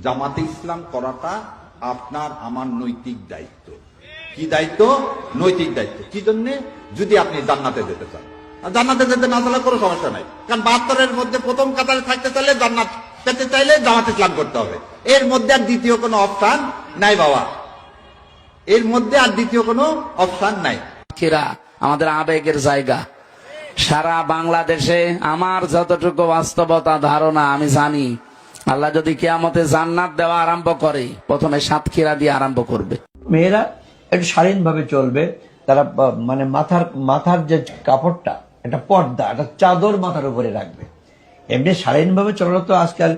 জামাতে ইসলাম করাটা আপনার আমার নৈতিক দায়িত্ব। কি দায়িত্ব? নৈতিক দায়িত্ব। কি জন্য? যদি আপনি জান্নাতে যেতে চান। জান্নাতে যেতে না চাইলে কোনো সমস্যা নাই, কারণ 72-এর মধ্যে প্রথম কাতারে থাকতে চাইলে, জান্নাত পেতে চাইলে জামাত ইসলাম করতে হবে। এর মধ্যে আর দ্বিতীয় কোনো অপশন নাই বাবা, এর মধ্যে আর দ্বিতীয় কোনো অপশন নাই। আমাদের আবেগের জায়গা সারা বাংলাদেশে। আমার যতটুকু বাস্তবতা ধারণা আমি জানি, আল্লাহ যদি কিয়ামতে জান্নাত দেওয়া আরম্ভ করে, প্রথমে সাতক্ষীরা দিয়ে আরম্ভ করবে। মেয়েরা একটু শালীন ভাবে চলবে, তারা মানে মাথার যে কাপড়টা, একটা পর্দা, একটা চাদর মাথার উপরে রাখবে। এমনি শালীন ভাবে চলানো তো আজকাল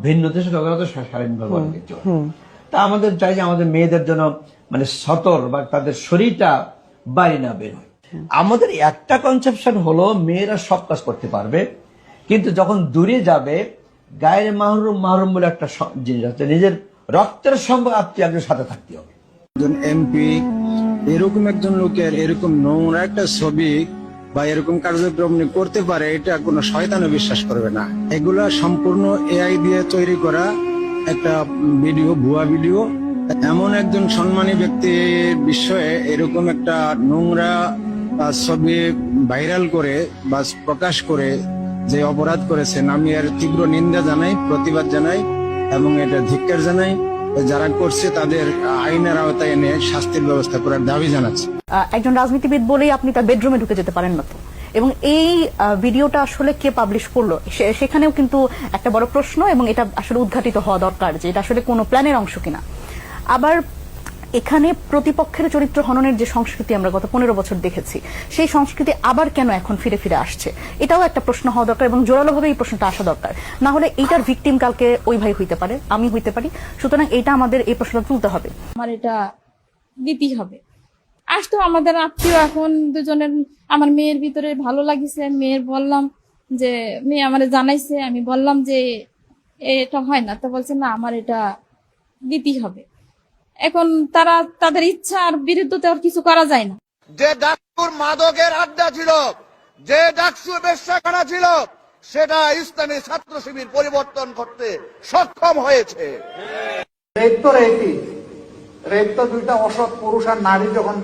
ভিন্ন দেশে চলানো তো শালীন ভাবে চলে। তা আমাদের চাই যে আমাদের মেয়েদের জন্য মানে সতর বা তাদের শরীরটা বাইরে না বের হয়। আমাদের একটা কনসেপশন হলো মেয়েরা সব কাজ করতে পারবে, কিন্তু যখন দূরে যাবে, গায়ের মাহরুম বলে একটা জিনিস আছে, নিজের রক্তের সঙ্গে আত্মীয় একজন সাথে থাকতে হবে। একজন এমপি এরকম একজন লোকের এরকম নোংরা একটা ছবি বা এরকম কার্যক্রম করতে পারে, এটা কোনো শয়তানও বিশ্বাস করবে না। এগুলা সম্পূর্ণ এআই দিয়ে তৈরি করা একটা ভিডিও, ভুয়া ভিডিও। এমন একজন সম্মানী ব্যক্তির বিষয়ে এরকম একটা নোংরা ছবি ভাইরাল করে বা প্রকাশ করে যে অপরাধ করেছেন, আমি এর তীব্র নিন্দা জানাই, প্রতিবাদ জানাই এবং এটা ধিক্কার জানাই। যারা করছে তাদের আইনের আওতায় এনে শাস্তির ব্যবস্থা করার দাবি জানাচ্ছে। একজন রাজনীতিবিদ বলেই আপনি তার বেডরুমে ঢুকে যেতে পারেন না তো। এবং এই ভিডিওটা আসলে কে পাবলিশ করলো সেখানেও কিন্তু একটা বড় প্রশ্ন, এবং এটা আসলে উদ্ঘাটিত হওয়া দরকার যে এটা আসলে কোনো প্ল্যানের অংশ কিনা। আবার এখানে প্রতিপক্ষের চরিত্র হননের যে সংস্কৃতি আমরা গত 15 বছর দেখেছি, সেই সংস্কৃতি আবার কেন এখন ফিরে ফিরে আসছে, এটাও একটা প্রশ্ন হওয়া দরকার, এবং জোরালোভাবে এই প্রশ্নটা আসা দরকার। না হলে এইটার ভিকটিম কালকে ওই ভাই হইতে পারে, আমি হইতে পারি। সুতরাং এটা আমাদের এই প্রশ্নটা তুলতে হবে। আমার এটা দিতেই হবে। আসতো আমাদের আত্মীয়, এখন দুজনের আমার মেয়ের ভিতরে ভালো লাগিছে, মেয়ের বললাম যে মেয়ে আমার জানাইছে, আমি বললাম যে এটা হয় না, তো বলছে না আমার এটা দিতেই হবে। এখন তারা তাদের ইচ্ছার বিরুদ্ধে আর কিছু করা যায় না। যে ডাকসুর মাদকের আড্ডা ছিল, যে ডাকসু বেশ্যাখানা ছিল, সেটা ইসলামী ছাত্র শিবির পরিবর্তন করতে সক্ষম হয়েছে। রেপ তো দুইটা অসৎ পুরুষ আর নারী যখন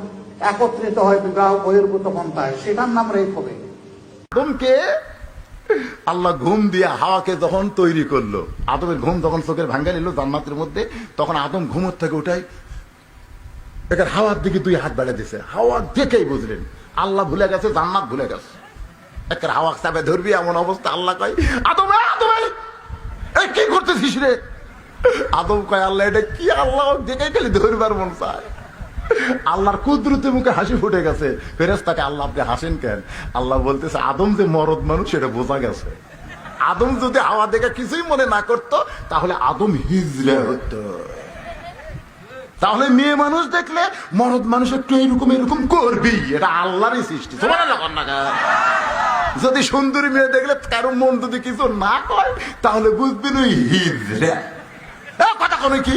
একত্রিত হয় বিবাহ বহির্ভূত পন্থায়, সেটার নাম রেপ হবে। আদমকে আল্লাহ ঘুম দিয়ে হাওয়াকে যখন তৈরি করলো, আদমের ঘুম যখন চোখের ভাঙ্গা নিল জান্নাতের মধ্যে, তখন আদম ঘুমোর থেকে উঠাই এখানে হাওয়ার দিকে 2 হাত বাড়িয়ে দিছে। হাওয়া দেখেই বুঝলেন আল্লাহ ভুলে গেছে, জান্নাত ভুলে গেছে। একটা হাওয়া চাপে ধরবি এমন অবস্থা, আল্লাহ কয় আদম এই কি করতেছিস রে? আদম কয় আল্লাহ এটা কি? আল্লাহ দেখে গেলে ধরবার মন চায়। আল্লাহর কুদরতে মুখে হাসি ফুটে গেছে। ফেরেশতাকে আল্লাহ আপনি হাসেন কেন? আল্লাহ বলতেছে আদম যে মরদ মানুষ সেটা বোঝা গেছে। আদম যদি হাওয়া দেখে কিছুই মনে না করতো, তাহলে আদম হিজড়া হতো। তাহলে মেয়ে মানুষ দেখলে মরদ মানুষ একটু এরকম করবি, এটা আল্লাহরই সৃষ্টি। যদি সুন্দরী মেয়ে দেখলে কারো মন যদি কিছু না কয়, তাহলে বুঝবেন ওই হিজড়া। কথা কোনো কি